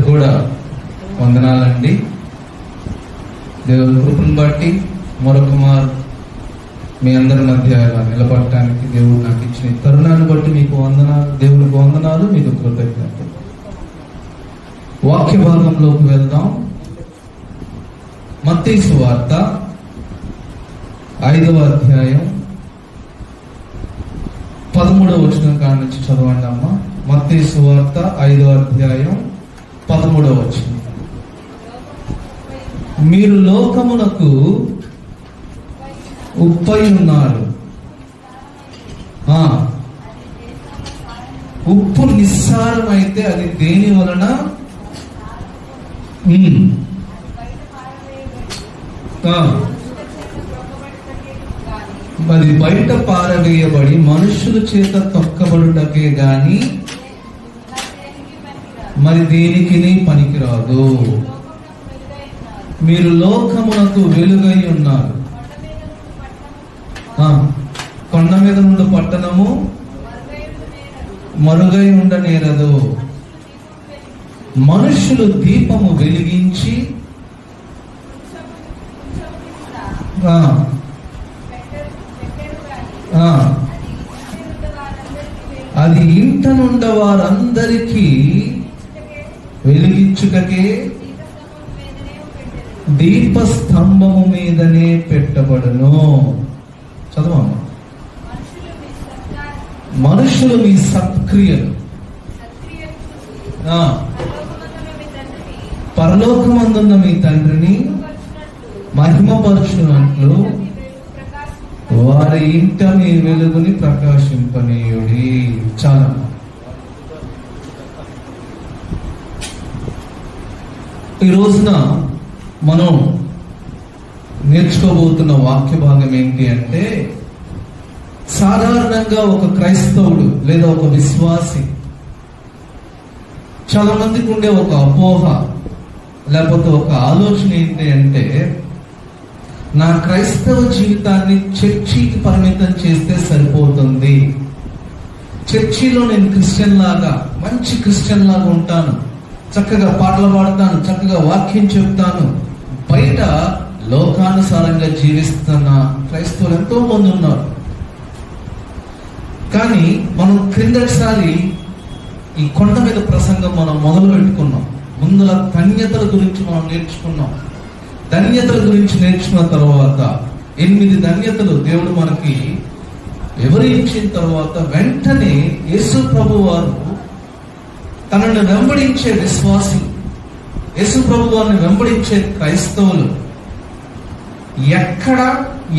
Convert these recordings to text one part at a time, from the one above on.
అందరికి కూడా వందనాలండి. దేవుని కృపను బట్టి మరొక మారు మీ అందరి మధ్య నిలబడటానికి దేవుడు నాకు ఇచ్చిన తరుణాన్ని బట్టి మీకు వందనాలు, దేవునికి వందనాలు, మీకు కృతజ్ఞతలు. వాక్య భాగంలోకి వెళ్దాం. మత్తయి సువార్త 5వ అధ్యాయం 13వ వచనం కాడ నుంచి చదవండి అమ్మ. మత్తయి సువార్త 5వ అధ్యాయం 13వ వచనం. మీరు లోకమునకు ఉప్పై ఉన్నారు. ఉప్పు నిస్సారమైతే అది దేని వలన? మరి బయట పారవేయబడి మనుషుల చేత తొక్కబడుటకే గాని మరి దేనికి పనికిరాదు. మీరు లోకమునకు వెలుగై ఉన్నారు. కొండ మీద నుండి పట్టణము మరుగై ఉండనేరదు. మనుషులు దీపము వెలిగించి అది ఇంట నుండ వారందరికీ వెలిగించుటకే దీపస్తంభము మీదనే పెట్టబడును. చదవమ్మా. మనుషులు మీ సత్క్రియలు పరలోకమందున్న మీ తండ్రిని మహిమపరచునట్లు వారి ఇంట మీ వెలుగుని ప్రకాశింపనీయుడి. చాలా ఈ రోజున మనం నేర్చుకోబోతున్న వాక్య భాగం ఏంటి అంటే, సాధారణంగా ఒక క్రైస్తవుడు లేదా ఒక విశ్వాసి, చాలా మందికి ఉండే ఒక అపోహ లేకపోతే ఒక ఆలోచన ఏంటి అంటే, నా క్రైస్తవ జీవితాన్ని చర్చికి పరిమితం చేస్తే సరిపోతుంది. చర్చిలో నేను క్రిస్టియన్ లాగా, మంచి క్రిస్టియన్ లాగా ఉంటాను, చక్కగా పాటలు పాడతాను, చక్కగా వాక్యం చెప్తాను, బయట లోకానుసారంగా జీవిస్తున్న క్రైస్తవులు ఎంతో మంది ఉన్నారు. కానీ మనం క్రిందటిసారి ఈ కొండ మీద ప్రసంగం మనం మొదలు పెట్టుకున్నాం. ముందుల ధన్యతల గురించి మనం నేర్చుకున్నాం. ధన్యతల గురించి నేర్చుకున్న తర్వాత 8 ధన్యతలు దేవుడు మనకి వివరించిన తర్వాత వెంటనే యేసు ప్రభు వారు తనను వెంబడించే విశ్వాసులు, యేసు ప్రభు వారిని వెంబడించే క్రైస్తవులు ఎక్కడ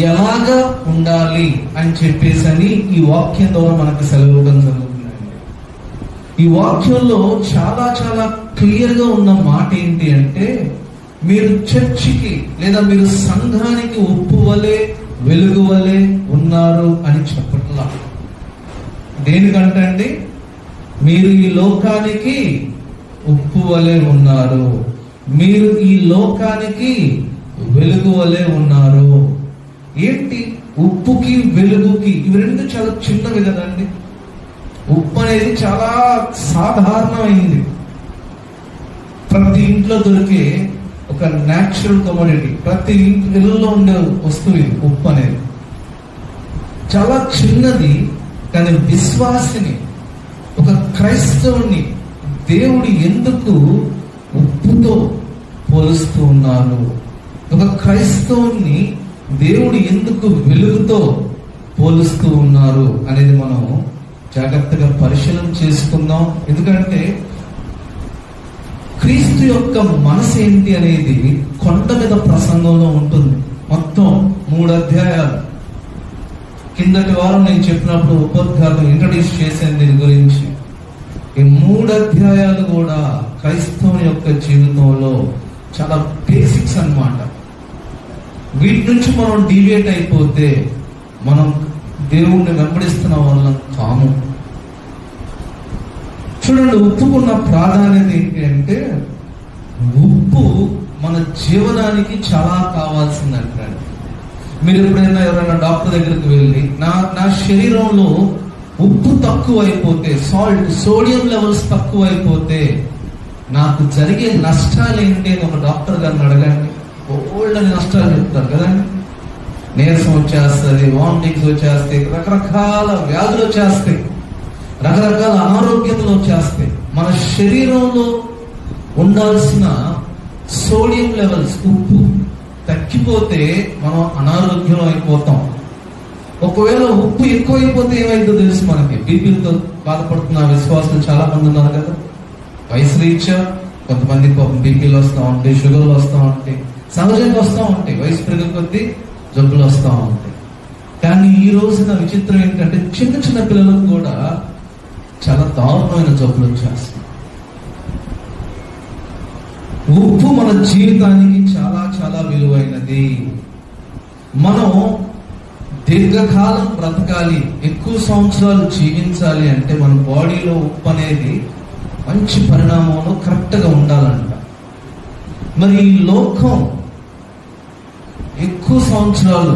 ఎలాగా ఉండాలి అని చెప్పేసి ఈ వాక్యం ద్వారా మనకు సెలవుడం జరుగుతుందండి. ఈ వాక్యంలో చాలా చాలా క్లియర్ గా ఉన్న మాట ఏంటి అంటే, మీరు చర్చికి లేదా మీరు సంఘానికి ఉప్పు వలె వెలుగు వలె ఉన్నారు అని చెప్పట్లా. దేనికంటే అండి, మీరు ఈ లోకానికి ఉప్పు వలె ఉన్నారు, మీరు ఈ లోకానికి వెలుగు వలె ఉన్నారు. ఏంటి ఉప్పుకి వెలుగుకి? ఇవి రెండు చాలా చిన్నవి కదండి. ఉప్పు అనేది చాలా సాధారణమైంది, ప్రతి ఇంట్లో దొరికే ఒక న్యాచురల్ కమోడిటీ, ప్రతి ఇళ్ళలో ఉండే వస్తువు ఇది. ఉప్పు అనేది చాలా చిన్నది. కానీ విశ్వాసిని, ఒక క్రైస్తవుని దేవుడు ఎందుకు ఉప్పుతో పోలుస్తూ ఉన్నారు? ఒక క్రైస్తవుని దేవుడు ఎందుకు వెలుగుతో పోలుస్తూ ఉన్నారు అనేది మనం జాగ్రత్తగా పరిశీలన చేసుకుందాం. ఎందుకంటే క్రీస్తు యొక్క మనసు ఏంటి అనేది కొండ మీద ప్రసంగంలో ఉంటుంది. మొత్తం 3 అధ్యాయాలు. కిందటి వారం నేను చెప్పినప్పుడు ఉపోద్ఘాతం ఇంట్రడ్యూస్ చేశాను దీని గురించి. ఈ 3 అధ్యాయాలు కూడా క్రైస్తవుని యొక్క జీవితంలో చాలా బేసిక్స్ అన్నమాట. వీటి నుంచి మనం డీవియేట్ అయిపోతే మనం దేవుణ్ణి వెంబడిస్తున్న వాళ్ళం కాము. చూడండి, ఉప్పుకున్న ప్రాధాన్యత ఏంటి అంటే, ఉప్పు మన జీవనానికి చాలా కావాల్సిందంటాడు. మీరు ఎప్పుడైనా ఎవరైనా డాక్టర్ దగ్గరికి వెళ్ళి నా శరీరంలో ఉప్పు తక్కువ అయిపోతే, సోడియం లెవెల్స్ తక్కువ అయిపోతే నాకు జరిగే నష్టాలు ఏంటి అని ఒక డాక్టర్ గారిని అడగండి, ఓల్డని నష్టాలు చెప్తారు కదండి. నీరసం వచ్చేస్తుంది, వామిటింగ్స్ వచ్చేస్తాయి, రకరకాల వ్యాధులు వచ్చేస్తాయి, రకరకాల అనారోగ్యతలు వచ్చేస్తాయి. మన శరీరంలో ఉండాల్సిన సోడియం లెవెల్స్, ఉప్పు తగ్గిపోతే మనం అనారోగ్యం అయిపోతాం. ఒకవేళ ఉప్పు ఎక్కువైపోతే ఏమైందో తెలుసు మనకి. బీపీలతో బాధపడుతున్న విశ్వాసులు చాలా మంది ఉన్నారు కదా. వయసు రీత్యా కొంతమంది బీపీలు వస్తూ ఉంటాయి, షుగర్లు వస్తూ ఉంటాయి, సహజంగా వస్తూ ఉంటాయి. వయసు పెరిగే కొద్దీ జబ్బులు వస్తూ ఉంటాయి. కానీ ఈ రోజున విచిత్రం ఏంటంటే చిన్న చిన్న పిల్లలకు కూడా చాలా దారుణమైన జబ్బులు వచ్చేస్తాయి. ఉప్పు మన జీవితానికి చాలా చాలా విలువైనది. మనం దీర్ఘకాలం బ్రతకాలి, ఎక్కువ సంవత్సరాలు జీవించాలి అంటే మన బాడీలో ఉప్పు అనేది మంచి పరిణామంలో కరెక్ట్గా ఉండాలంట. మరి ఈ లోకం ఎక్కువ సంవత్సరాలు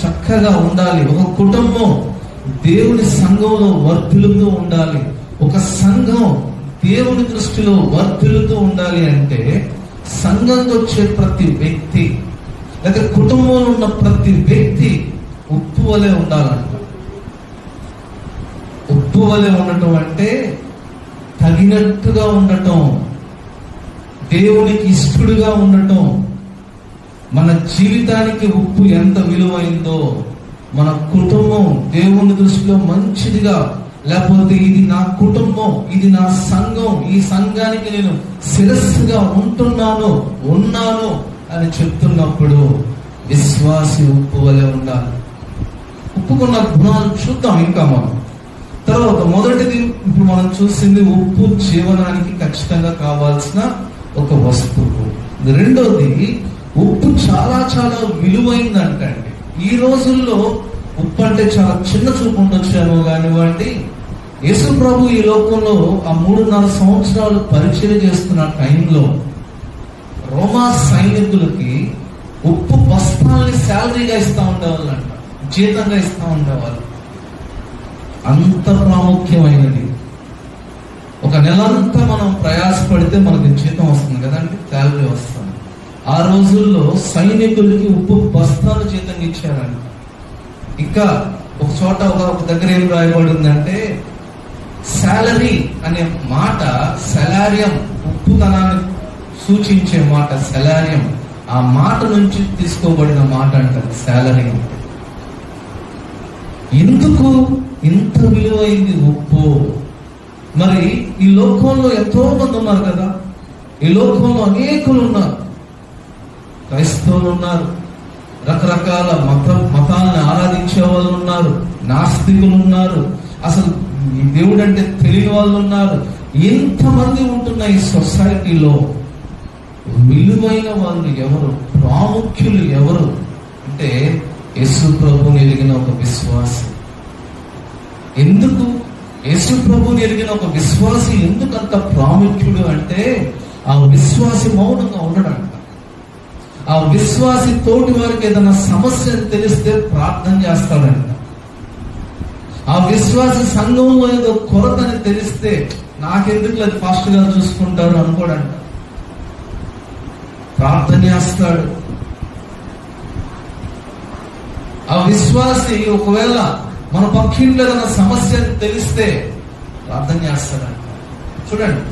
చక్కగా ఉండాలి, ఒక కుటుంబం దేవుని సంఘంలో వర్ధిల్లుతూ ఉండాలి, ఒక సంఘం దేవుని దృష్టిలో వర్ధిల్లుతూ ఉండాలి అంటే సంఘంతో వచ్చే ప్రతి వ్యక్తి లేదా కుటుంబంలో ఉన్న ప్రతి వ్యక్తి ఉప్పు వలె ఉండాలంట. ఉప్పు వలె ఉండటం అంటే తగినట్టుగా ఉండటం, దేవునికి ఇష్టడుగా ఉండటం. మన జీవితానికి ఉప్పు ఎంత విలువైందో, మన కుటుంబం దేవుని దృష్టిలో మంచిదిగా, లేకపోతే ఇది నా కుటుంబం, ఇది నా సంఘం, ఈ సంఘానికి నేను శిరస్సుగా ఉన్నాను అని చెప్తున్నప్పుడు విశ్వాసి ఉప్పు వలె ఉండాలి. ఉప్పుకున్న గుణాలు చూద్దాం ఇంకా మనం. తర్వాత మొదటిది ఇప్పుడు మనం చూసింది ఉప్పు జీవనానికి ఖచ్చితంగా కావాల్సిన ఒక వస్తువు. రెండోది ఉప్పు చాలా చాలా విలువైందంటే అండి. ఈ రోజుల్లో ఉప్పు అంటే చాలా చిన్న చూపు ఉండొచ్చాను కానివ్వండి. యేసు ప్రభు ఈ లోకంలో ఆ 3.5 సంవత్సరాలు పరిచయం చేస్తున్న టైంలో రోమా సైనికులకి ఉప్పు బస్తాల్ని శాలరీగా ఇస్తా ఉండేవాళ్ళంట, జీతంగా ఇస్తా ఉండేవాళ్ళు. అంత ప్రాముఖ్యమైనది. ఒక నెలంతా మనం ప్రయాసపడితే మనకి జీతం వస్తుంది కదండి, శాలరీ వస్తుంది. ఆ రోజుల్లో సైనికులకి ఉప్పు బస్తాలు జీతంగా ఇచ్చారంట. ఇంకా ఒక చోట ఒక దగ్గర ఏం రాయబడిందంటే శాలరీ అనే మాట సెలారియం, ఉప్పుతనాన్ని సూచించే మాట సెలారియం, ఆ మాట నుంచి తీసుకోబడిన మాట అంటారు శాలరీ. ఎందుకు ఇంత విలువైంది ఉప్పు? మరి ఈ లోకంలో ఎంతో మంది ఉన్నారు కదా, ఈ లోకంలో అనేకులు ఉన్నారు. క్రైస్తవులు ఉన్నారు, రకరకాల మతాలను ఆరాధించే వాళ్ళు ఉన్నారు, నాస్తికులు ఉన్నారు, అసలు దేవుడు అంటే తెలియని వాళ్ళు ఉన్నారు. ఎంతమంది ఉంటున్న ఈ సొసైటీలో విలువైన వాళ్ళు ఎవరు, ప్రాముఖ్యులు ఎవరు అంటే యేసు ప్రభుని ఎరిగిన ఒక విశ్వాసి. ఎందుకు యేసు ప్రభుని ఎరిగిన ఒక విశ్వాసి ఎందుకు అంత ప్రాముఖ్యుడు అంటే ఆ విశ్వాసి మౌనంగా ఉండడంట. ఆ విశ్వాసి తోటి వారికి ఏదైనా సమస్య తెలిస్తే ప్రార్థన చేస్తాడంట. ఆ విశ్వాసి సంఘంలో ఏదో కొరతని తెలిస్తే నాకెందుకు అది ఫాస్ట్ గా చూసుకుంటారు అనుకోడంట, ప్రార్థన చేస్తాడు. ఆ విశ్వాసి ఒకవేళ మన పక్కింట్లో ఏదైనా సమస్య తెలిస్తే ప్రార్థన చేస్తాడంట. చూడండి,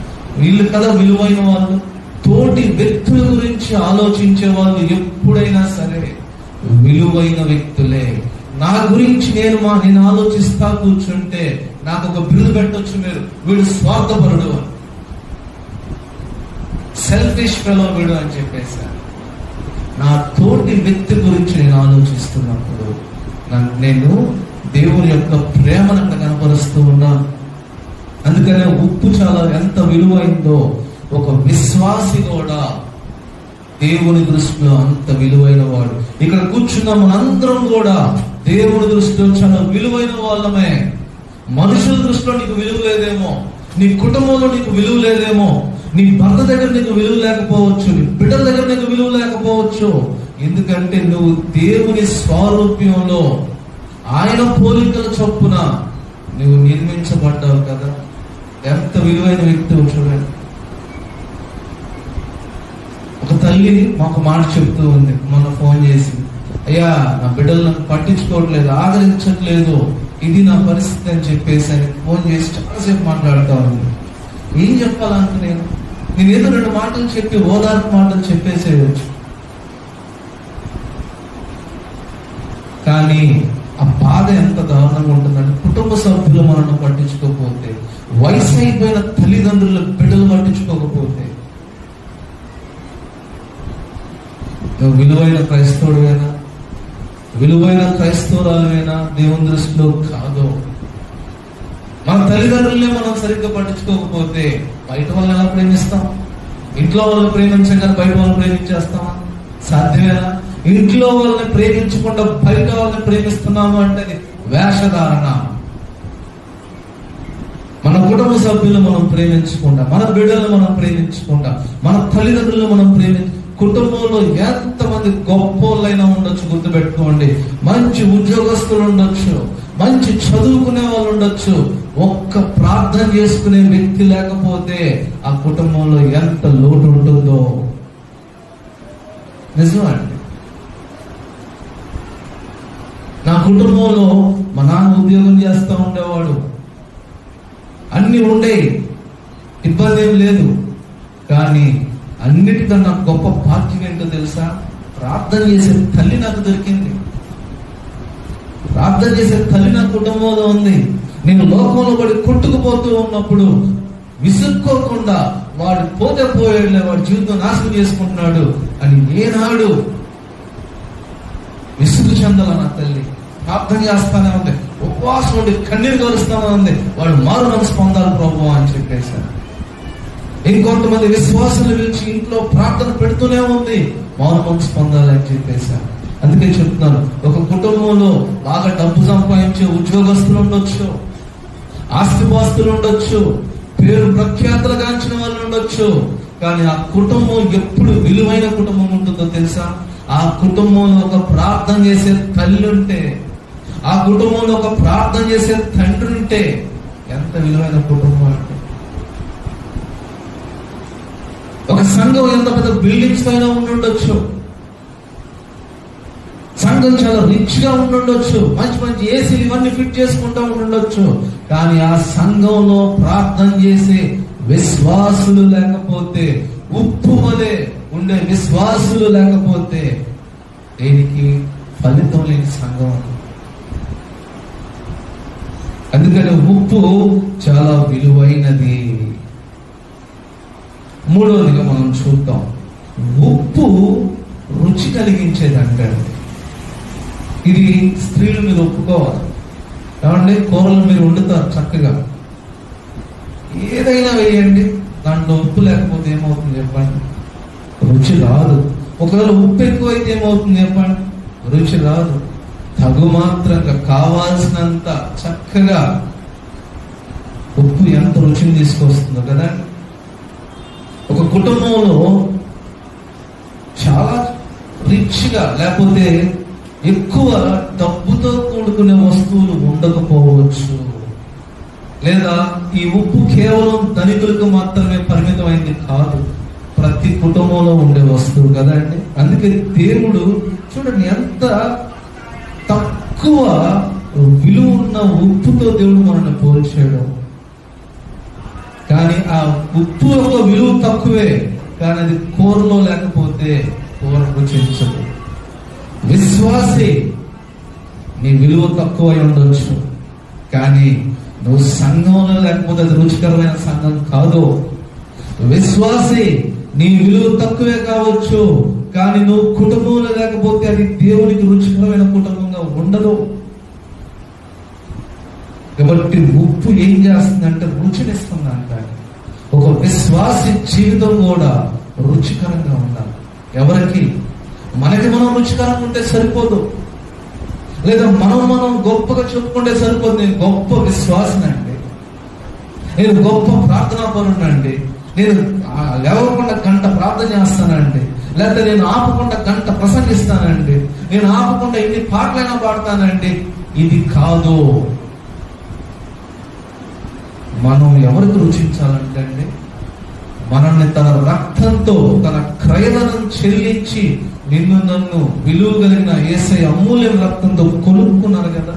వీళ్ళు కదా విలువైన వాళ్ళు. తోటి వ్యక్తుల గురించి ఆలోచించే వాళ్ళు ఎప్పుడైనా సరే విలువైన వ్యక్తులే. నా గురించి నేను ఆలోచిస్తా కూర్చుంటే నాకు ఒక బిరుదు పెట్టొచ్చు మీరు, వీడు స్వార్థపరుడు, సెల్ఫిష్ ఫెలో వీడు అని చెప్పేశారు. నా తోటి వ్యక్తి గురించి నేను ఆలోచిస్తున్నప్పుడు నేను దేవుని యొక్క ప్రేమను కనపరుస్తూ ఉన్నాను. అందుకనే ఉప్పు చాలా ఎంత విలువైందో ఒక విశ్వాసి కూడా దేవుని దృష్టిలో అంత విలువైన వాడు. ఇక్కడ కూర్చున్న మనందరం కూడా దేవుని దృష్టిలో చాలా విలువైన వాళ్ళమే. మనుషుల దృష్టిలో నీకు విలువ లేదేమో, నీ కుటుంబంలో నీకు విలువ లేదేమో, నీ భర్త దగ్గర నీకు విలువ లేకపోవచ్చు, నీ బిడ్డల దగ్గర నీకు విలువ లేకపోవచ్చు. ఎందుకంటే నువ్వు దేవుని స్వరూప్యంలో ఆయన పోలికల చొప్పున నువ్వు నిర్మించబడ్డావు కదా. ఎంత విలువైన వ్యక్తి చూడండి. తల్లి మాకు మాట చెప్తూ ఉంది, మొన్న ఫోన్ చేసి, అయ్యా నా బిడ్డలు నన్ను పట్టించుకోవట్లేదు, ఆదరించట్లేదు, ఇది నా పరిస్థితి అని చెప్పేసి అని ఫోన్ చేసి చాలాసేపు మాట్లాడుతూ ఉంది. ఏం చెప్పాలంటే నేను ఏదో 2 మాటలు చెప్పి ఓదార్పు మాటలు చెప్పేసేయచ్చు. కానీ ఆ బాధ ఎంత దారుణంగా ఉంటుందంటే, కుటుంబ సభ్యులు మనల్ని పట్టించుకోకపోతే, వయసు అయిపోయిన తల్లిదండ్రుల బిడ్డలు పట్టించుకోకపోతే, నువ్వు విలువైన క్రైస్తవుడువేనా, విలువైన క్రైస్తవురాలువేనా దేవుని దృష్టిలో కాదు. మన తల్లిదండ్రులనే మనం సరిగ్గా పట్టించుకోకపోతే బయట వాళ్ళని ఎలా ప్రేమిస్తాం? ఇంట్లో వాళ్ళని ప్రేమించగానే బయట వాళ్ళని ప్రేమించేస్తామా? సాధ్యమేనా? ఇంట్లో వాళ్ళని ప్రేమించకుండా బయట వాళ్ళని ప్రేమిస్తున్నాము అంటే అది వేషధారణ. మన కుటుంబ సభ్యులు మనం ప్రేమించకుండా, మన బిడ్డలను మనం ప్రేమించకుండా, మన తల్లిదండ్రులను మనం కుటుంబంలో ఎంతమంది గొప్పోళ్ళైనా ఉండొచ్చు, గుర్తుపెట్టుకోండి. మంచి ఉద్యోగస్తులు ఉండొచ్చు, మంచి చదువుకునే వాళ్ళు ఉండొచ్చు, ఒక్క ప్రార్థన చేసుకునే వ్యక్తి లేకపోతే ఆ కుటుంబంలో ఎంత లోటు ఉంటుందో నిజమండి. నా కుటుంబంలో మా నాన్న ఉద్యోగం చేస్తూ ఉండేవాడు, అన్ని ఉండే, ఇబ్బంది ఏం లేదు. కానీ అన్నిటికన్నా గొప్ప భాగ్యం ఏంటో తెలుసా? ప్రార్థన చేసే తల్లి నాకు దొరికింది. ప్రార్థన చేసే తల్లి నా కుటుంబంలో ఉంది. నేను లోకంలో పడి కొట్టుకుపోతూ ఉన్నప్పుడు విసుక్కోకుండా వాడు పోతే పోయేళ్ళే, వాడి జీవితం నాశనం చేసుకుంటున్నాడు అని ఏనాడు విసుగు చెందాల నా తల్లి. ప్రార్థన చేస్తానే ఉంది, ఉపవాసం ఉండి కన్నీరు కలుస్తానే ఉంది, వాడు మారు మనసు పొందాలి ప్రభువా అని చెప్పేశారు. ఇంకొంతమంది విశ్వాసాలు పిలిచి ఇంట్లో ప్రార్థన పెడుతూనే ఉంది, మారు మనసు పొందాలి అని చెప్పేశారు. అందుకే చెప్తున్నాను, ఒక కుటుంబంలో బాగా డబ్బు సంపాదించే ఉద్యోగస్తులు ఉండొచ్చు, ఆస్తిపాస్తులు ఉండొచ్చు, పేరు ప్రఖ్యాతులు గాంచిన వాళ్ళు ఉండొచ్చు. కానీ ఆ కుటుంబం ఎప్పుడు విలువైన కుటుంబం ఉంటుందో తెలుసా? ఆ కుటుంబంలో ఒక ప్రార్థన చేసే తల్లి ఉంటే, ఆ కుటుంబంలో ఒక ప్రార్థన చేసే తండ్రి ఉంటే ఎంత విలువైన కుటుంబం అంటే. ఒక సంఘం ఎంత పెద్ద బిల్డింగ్స్ పైన ఉండుండొచ్చు, సంఘం చాలా రిచ్ గా ఉండుండొచ్చు, మంచి మంచి ఏసీలు ఇవన్నీ ఫిట్ చేసుకుంటూ ఉండుండొచ్చు. కానీ ఆ సంఘంలో ప్రార్థన చేసే విశ్వాసులు లేకపోతే, ఉప్పు వలె ఉండే విశ్వాసులు లేకపోతే దేనికి ఫలితం లేని సంఘం. అందుకని ఉప్పు చాలా విలువైనది. మూడవదిగా మనం చూద్దాం, ఉప్పు రుచి కలిగించేది అంటారు. ఇది స్త్రీలు మీరు ఒప్పుకోవాలి. ఏమంటే కూరలు మీరు వండుతారు చక్కగా, ఏదైనా వేయండి, దాంట్లో ఉప్పు లేకపోతే ఏమవుతుంది చెప్పండి? రుచి రాదు. ఒకవేళ ఉప్పు ఎక్కువైతే ఏమవుతుంది చెప్పండి? రుచి రాదు. తగు మాత్రంగా కావాల్సినంత చక్కగా ఉప్పు ఎంత రుచిని తీసుకొస్తుందో కదా. ఒక కుటుంబంలో చాలా రిచ్ గా లేకపోతే ఎక్కువ డబ్బుతో కూడుకునే వస్తువులు ఉండకపోవచ్చు, లేదా ఈ ఉప్పు కేవలం ధనికులకు మాత్రమే పరిమితమైంది కాదు, ప్రతి కుటుంబంలో ఉండే వస్తువు కదండి. అందుకే దేవుడు చూడండి ఎంత తక్కువ విలువ ఉన్న ఉప్పుతో దేవుడు మనల్ని పోల్చాడు. కానీ ఆ ఉప్పు యొక్క విలువ తక్కువే, కానీ అది కూరలో లేకపోతే కూర రుచించదు. విశ్వాసి నీ విలువ తక్కువ ఉండొచ్చు, కానీ నువ్వు సంఘంలో లేకపోతే అది రుచికరమైన సంఘం కాదు. విశ్వాసి నీ విలువ తక్కువే కావచ్చు, కానీ నువ్వు కుటుంబంలో లేకపోతే అది దేవునికి రుచికరమైన కుటుంబంగా ఉండదు. కాబట్టి ఉప్పు ఏం చేస్తుందంటే రుచినిస్తుంది అంటారు. ఒక విశ్వాసి జీవితం కూడా రుచికరంగా ఉండాలి. ఎవరికి? మనకి మనం రుచికరంగా ఉంటే సరిపోదు, లేదా మనం గొప్పగా చెప్పుకుంటే సరిపోదు. నేను గొప్ప విశ్వాసినండి, నేను గొప్ప ప్రార్థనా పరునండి, నేను లేవకుండా గంట ప్రార్థన చేస్తానండి, లేకపోతే నేను ఆపకుండా గంట ప్రసంగిస్తానండి, నేను ఆపకుండా ఎన్ని పాటలైనా పాడతానండి. ఇది కాదు. మనం ఎవరికి రుచించాలంటే అండి మనల్ని తన రక్తంతో తన క్రయధనం చెల్లించి నిన్ను నన్ను విలువ కలిగిన యేసయ్య అమూల్య రక్తంతో కొనుక్కున్నారు కదా.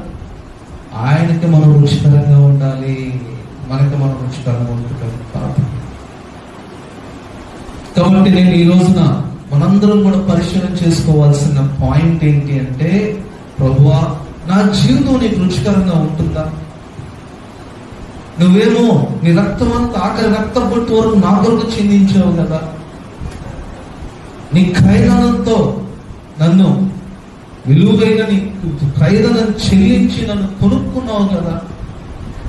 ఆయనకి మనం రుచికరంగా ఉండాలి, మనకి మనం రుచికరంగా ఉంటుంది కాదు. కాబట్టి నేను ఈ రోజున మనందరం కూడా పరిశీలన చేసుకోవాల్సిన పాయింట్ ఏంటి అంటే, ప్రభువా నా జీవితం నీకు రుచికరంగా ఉంటుందా? నువ్వేమో నీ రక్తం అంతా ఆఖరి రక్తం పొట్టు వరకు నా కొరకు చిందించావు కదా. నీ క్రయధనంతో నన్ను విలువైన నీ క్రయధనం చెల్లించి నన్ను కొనుక్కున్నావు కదా.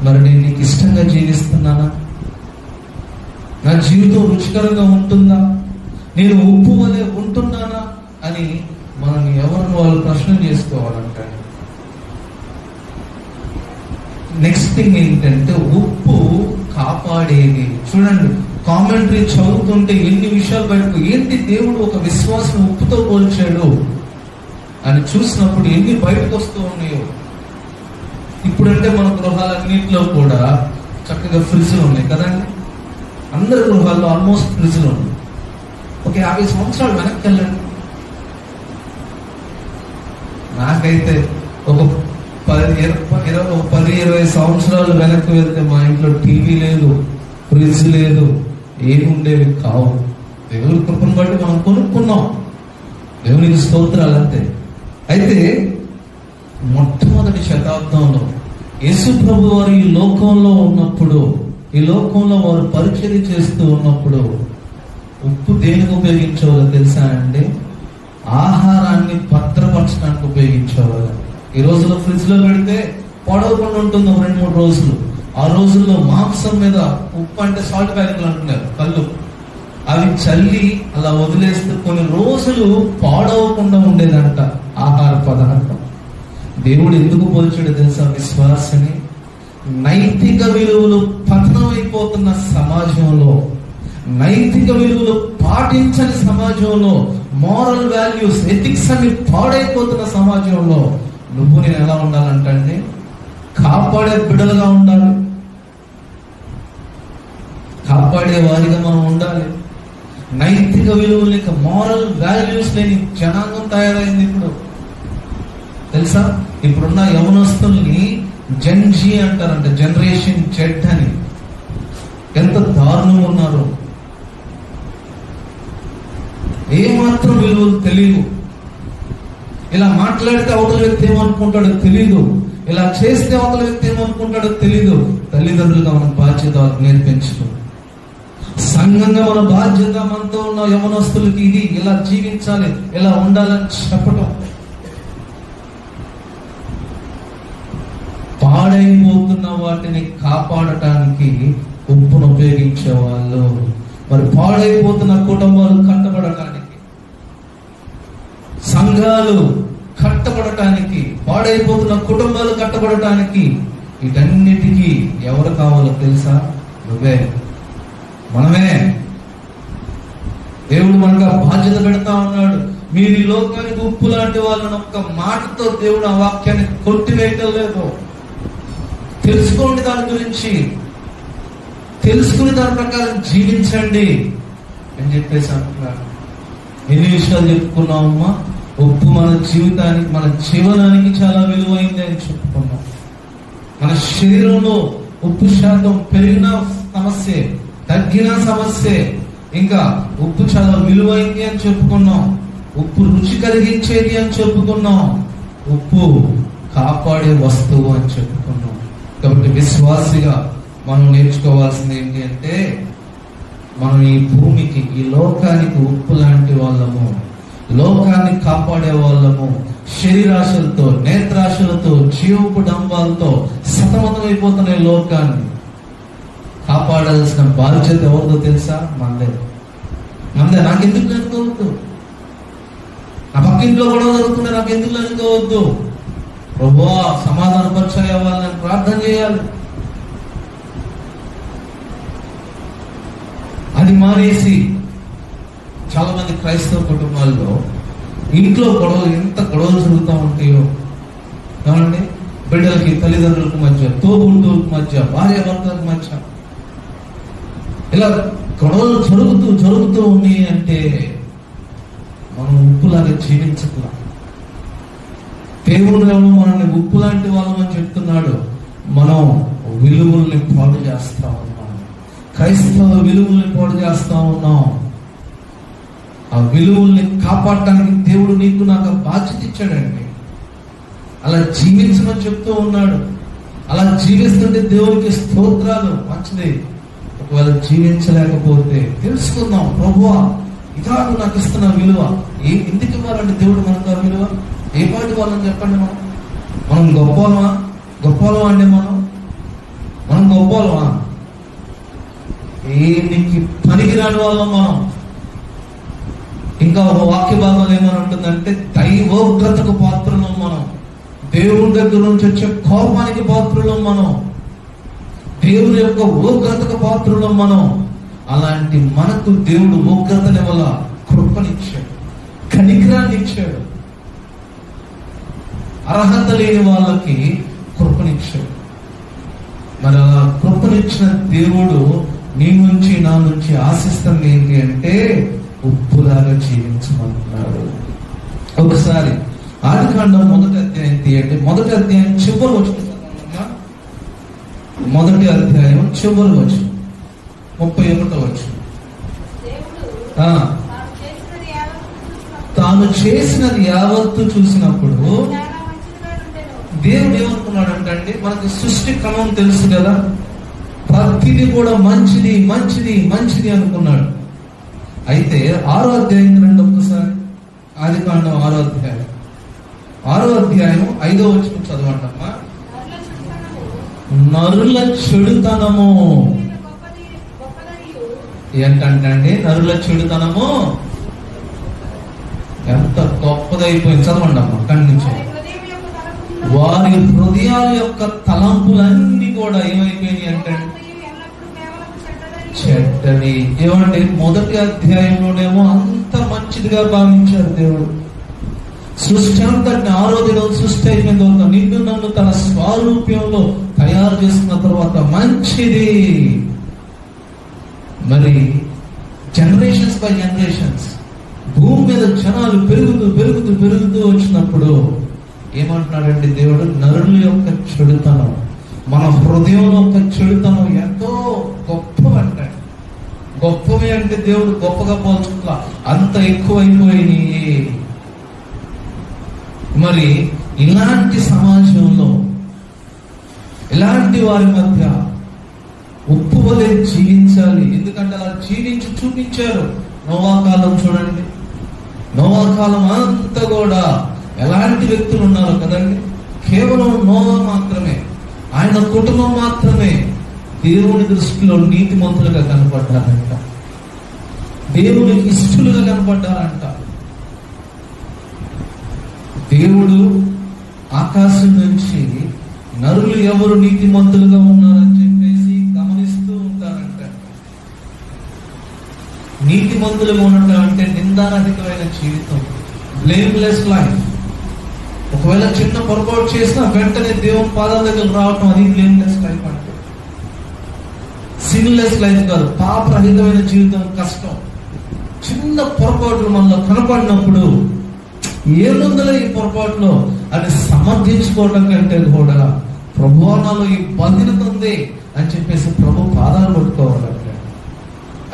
మరి నేను నీకు ఇష్టంగా జీవిస్తున్నానా? నా జీవితం రుచికరంగా ఉంటుందా? నేను ఉప్పు వలె ఉంటున్నానా అని మనం ఎవరిని వాళ్ళు ప్రశ్న చేసుకోవాలంటే, నెక్స్ట్ థింగ్ ఏంటంటే ఉప్పు కాపాడేది. చూడండి, కామెంటరీ చదువుతుంటే ఎన్ని విషయాలు బయటకు, ఏంటి దేవుడు ఒక విశ్వాసం ఉప్పుతో పోల్చాడు అని చూసినప్పుడు ఎన్ని బయటకు వస్తూ ఉన్నాయో. ఇప్పుడంటే మన గృహాలన్నింటిలో కూడా చక్కగా ఫ్రిడ్జ్లు ఉన్నాయి కదండి. అందరి గృహాల్లో ఆల్మోస్ట్ ఫ్రిడ్జ్లు ఉన్నాయి. ఒక 50 సంవత్సరాలు వెనక్కి వెళ్ళండి, నాకైతే ఒక 10-20 సంవత్సరాలు వెనక్కి వెళ్తే మా ఇంట్లో టీవీ లేదు, ఫ్రిడ్జ్ లేదు, ఏమి ఉండేవి కావు. దేవుని కృపను బట్టి మనం కొనుక్కున్నాం, దేవునికి స్తోత్రాలు అంతే. అయితే మొట్టమొదటి శతాబ్దంలో యేసు ప్రభు వారు ఈ లోకంలో ఉన్నప్పుడు, ఈ లోకంలో వారు పరిచర్య చేస్తూ ఉన్నప్పుడు ఉప్పు దేనికి ఉపయోగించేవాళ్ళు తెలుసా అండి? ఆహారాన్ని భద్రపరచడానికి ఉపయోగించేవాళ్ళు. ఈ రోజుల్లో ఫ్రిడ్జ్ లో పెడితే పొడవకుండా ఉంటుంది 2-3 రోజులు. ఆ రోజుల్లో మాంసం మీద ఉప్పు అంటే సాల్ట్ ప్యాకెట్లు అంటున్నారు, కళ్ళు, అవి చల్లి అలా వదిలేస్తే కొన్ని రోజులు పాడవకుండా ఉండేదంట ఆహార పదార్థం. దేవుడు ఎందుకు పోల్చాడు తెలుసా? విశ్వాసని నైతిక విలువలు పతనమైపోతున్న సమాజంలో, నైతిక విలువలు పాటించని సమాజంలో, మోరల్ వాల్యూస్ ఎథిక్స్ అన్ని పాడైపోతున్న సమాజంలో నువ్వు నేను ఎలా ఉండాలంటే కాపాడే బిడ్డలుగా ఉండాలి, కాపాడే వారిగా మనం ఉండాలి. నైతిక విలువలు లేక మోరల్ వాల్యూస్ లేని జనాంగం తయారైంది ఇప్పుడు తెలుసా. ఇప్పుడున్న యవనస్తుల్ని జెన్జీ అంటారంట, జనరేషన్ జెడ్ అని. ఎంత దారుణంగా ఉన్నారు, ఏమాత్రం విలువలు తెలియదు. ఇలా మాట్లాడితే అవతల వ్యక్తి ఏమనుకుంటాడో తెలీదు, ఇలా చేస్తే అవతల వ్యక్తి ఏమనుకుంటాడో తెలీదు. తల్లిదండ్రులుగా మన బాధ్యత వాళ్ళకి నేర్పించడం, సంఘంగా మన బాధ్యత మనతో ఉన్న యవనస్తులకి ఇది ఇలా జీవించాలి, ఇలా ఉండాలని చెప్పటం. పాడైపోతున్న వాటిని కాపాడటానికి ఉప్పును ఉపయోగించే వాళ్ళు. మరి పాడైపోతున్న కుటుంబాలు కట్టబడటానికి, సంఘాలు కట్టబడటానికి, పాడైపోతున్న కుటుంబాలు కట్టబడటానికి, వీటన్నిటికీ ఎవరు కావాలో తెలుసా? నువ్వే, మనమే. దేవుడు మనకు బాధ్యత పెడతా ఉన్నాడు. మీరు ఈ లోకానికి ఉప్పు లాంటి వాళ్ళని ఒక్క మాటతో దేవుడు ఆ వాక్యాన్ని కొట్టివేయటం లేదు. తెలుసుకోండి, దాని గురించి తెలుసుకుని దాని ప్రకారం జీవించండి అని చెప్పేసి అంటున్నాడు. ఎన్ని విషయాలు చెప్పుకున్నామమ్మా? ఉప్పు మన జీవితానికి, మన జీవనానికి చాలా విలువైంది అని చెప్పుకున్నాం. మన శరీరంలో ఉప్పు శాతం పెరిగిన సమస్యే, తగ్గిన సమస్యే. ఇంకా ఉప్పు చాలా విలువైంది అని చెప్పుకున్నాం. ఉప్పు రుచి కలిగించేది అని చెప్పుకున్నాం. ఉప్పు కాపాడే వస్తువు అని చెప్పుకున్నాం. కాబట్టి విశ్వాసిగా మనం నేర్చుకోవాల్సింది ఏంటి అంటే, మనం ఈ భూమికి, ఈ లోకానికి ఉప్పు లాంటి వాళ్ళము, లోకాన్ని కాపాడే వాళ్ళము. శరీరాశలతో, నేత్రాశలతో, జీవపు డంబాలతో సతమతమైపోతున్న లోకాన్ని కాపాడాల్సిన బాధ్యత ఎవరిదో తెలుసా? మనదే. నాకెందుకు అనుకోవద్దు, నా పక్కింట్లో గొడవ జరుగుతుంటే నాకెందుకు అనుకోవద్దు. ప్రభువా సమాధానపరిచే వాళ్ళని ప్రార్థన చేయాలి. అది మానేసి చాలా మంది క్రైస్తవ కుటుంబాల్లో ఇంట్లో గొడవలు, ఎంత గొడవలు జరుగుతూ ఉంటాయో ఏమండి. బిడ్డలకి, తల్లిదండ్రులకు మధ్య, తోబుట్టువులకు మధ్య, భార్య భర్తలకు మధ్య ఇలా గొడవలు జరుగుతూ ఉన్నాయి అంటే మనం ఉప్పులాగా జీవించట్లా. దేవుడు మనల్ని ఉప్పు లాంటి వాళ్ళమని చెప్తున్నాడు. మనం విలువల్ని పాడు చేస్తా ఉన్నాం. క్రైస్తవ విలువల్ని పాడు చేస్తా ఉన్నాం. ఆ విలువల్ని కాపాడటానికి దేవుడు నీకు నాకు బాధ్యత ఇచ్చాడండి. అలా జీవించమని చెప్తూ ఉన్నాడు. అలా జీవిస్తుంటే దేవునికి స్తోత్రాలు, మంచిది. ఒకవేళ జీవించలేకపోతే తెలుసుకుందాం, ప్రభువా ఇదా నాకు ఇస్తున్న విలువ. ఎందుకు ఇవ్వాలంటే దేవుడు మనకు ఆ విలువ? ఏ పాటి వాళ్ళని చెప్పండి. మనం గొప్పలమా అండి? మనం గొప్పలమా? ఏనికి పనికిరాని వాళ్ళం మనం. ఇంకా ఒక వాక్య భాగం ఏమని ఉంటుందంటే దైవోగ్రతకు పాత్రలం మనం. దేవుని దగ్గర నుంచి వచ్చే కోపానికి పాత్రలం మనం. దేవుని యొక్క ఉగ్రతకు పాత్రలం మనం. అలాంటి మనకు దేవుడు ఉగ్రతని వల్ల కృపనిచ్చాడు, కనికరాన్ని ఇచ్చాడు. అర్హత లేని వాళ్ళకి కృపనిచ్చాడు. మరి అలా కృపనిచ్చిన దేవుడు నీ నుంచి నా నుంచి ఆశిస్తుంది ఏంటి అంటే ఉప్పులాగా జీవించమంటున్నాడు. ఒకసారి ఆదికాండం 1వ అధ్యాయం తీయండి. 1వ అధ్యాయం చివరి వచనం. 1వ అధ్యాయం చివరి వచనం 31వ వచనం. తాను చేసినది యావత్తు చూసినప్పుడు దేవుడు ఏమనుకున్నాడంటే, మనకి సృష్టి క్రమం తెలుసు కదా, ప్రతిదీ కూడా మంచిది మంచిది మంచిది అనుకున్నాడు. అయితే 6వ అధ్యాయం రండి ఒక్కసారి. ఆదికాండం 6వ అధ్యాయం 5వ వచనం చదవండమ్మా. నరుల చెడుతనము ఏంటంటే నరుల చెడుతనము ఎంత గొప్పదైపోయింది. చదవండి అమ్మా అక్కడి నుంచి. వారి హృదయాల యొక్క తలంపులన్నీ కూడా ఏమైపోయినాయి అంటే చెడ్డని. ఏమంటే 1వ అధ్యాయంలోనేమో అంత మంచిదిగా భావించారు దేవుడు. సృష్టి అంతటిని 6వ దినం సృష్టి అయిపోయిన తర్వాత నిన్ను నన్ను తన స్వరూప్యంలో తయారు చేసుకున్న తర్వాత మంచిది. మరి జనరేషన్స్ బై జనరేషన్స్ భూమి మీద జనాలు పెరుగుతూ వచ్చినప్పుడు ఏమంటున్నాడండి దేవుడు? నరుల యొక్క చెడుతనం, మన హృదయంలో యొక్క చెడుతనం ఎంతో గొప్పవంటే, గొప్పవి అంటే దేవుడు గొప్పగా పోల్చుట్లా, అంత ఎక్కువైపోయినాయి. మరి ఇలాంటి సమాజంలో ఇలాంటి వారి మధ్య ఉప్పు వలె జీవించాలి. ఎందుకంటే అలా జీవించి చూపించారు. నోవా కాలం చూడండి. నోవా కాలం అంతా కూడా ఎలాంటి వ్యక్తులు ఉన్నారు కదండి. కేవలం నోవా మాత్రమే, ఆయన కుటుంబం మాత్రమే దేవుని దృష్టిలో నీతిమంతులుగా కనపడ్డారంట, దేవునికి ఇష్టలుగా కనపడ్డారంట. దేవుడు ఆకాశం నుంచి నరులు ఎవరు నీతిమంతులుగా ఉన్నారని చెప్పేసి గమనిస్తూ ఉంటారంట. నీతిమంతులుగా ఉండటం అంటే నిందారహితమైన జీవితం, బ్లేమ్లెస్ లైఫ్. ఒకవేళ చిన్న పొరపాటు చేసినా వెంటనే దేవుని పాదాల దగ్గర రావటం, అది బ్లేమ్లెస్ లైఫ్ అంటే. సిన్లెస్ లైఫ్ కాదు, పాపరహితమైన జీవితం కష్టం. చిన్న పొరపాట్లు మనలో కనపడినప్పుడు ఏముందలే ఈ పొరపాటులో అని సమర్థించుకోవడం కంటే కూడా ప్రభువా నాలో ఈ బలహీనత ఉంది అని చెప్పేసి ప్రభు పాదాలు పట్టుకోవాలంటే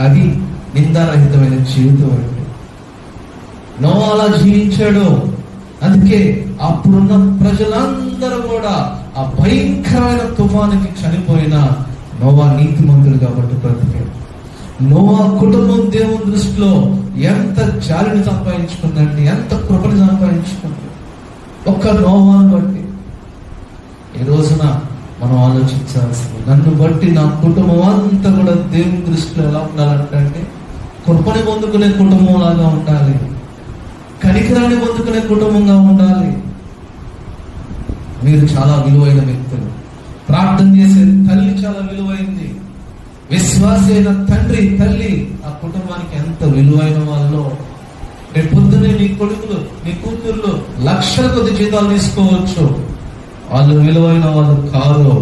అది నిందారహితమైన జీవితం అంటే. నోవా అలా జీవించాడు. అందుకే అప్పుడున్న ప్రజలందరూ కూడా ఆ భయంకరమైన తుఫానుకి చనిపోయిన నోవా నీతిమంతుడు కాబట్టి బ్రతికాడు. నోవా కుటుంబం దేవుని దృష్టిలో ఎంత జాలిని సంపాదించుకుందండి, ఎంత కృపని సంపాదించుకుంది ఒక్క నోవాను బట్టి. ఈ రోజున మనం ఆలోచించాల్సింది, నన్ను బట్టి నా కుటుంబం అంతా కూడా దేవుని దృష్టిలో ఎలా ఉండాలంటే కృపని పొందుకునే కుటుంబం లాగా ఉండాలి, కనికరాన్ని పొందుకునే కుటుంబంగా ఉండాలి. మీరు చాలా విలువైన వ్యక్తులు. ప్రార్థన చేసే తల్లి చాలా విలువైంది. విశ్వాసి అయిన తండ్రి తల్లి ఆ కుటుంబానికి ఎంత విలువైన వాళ్ళు. రేపు పొద్దునే నీ కొడుకులు నీ కూతుర్లు లక్షల కొద్ది జీతాలు తీసుకోవచ్చు, వాళ్ళు విలువైన వాళ్ళు కారు.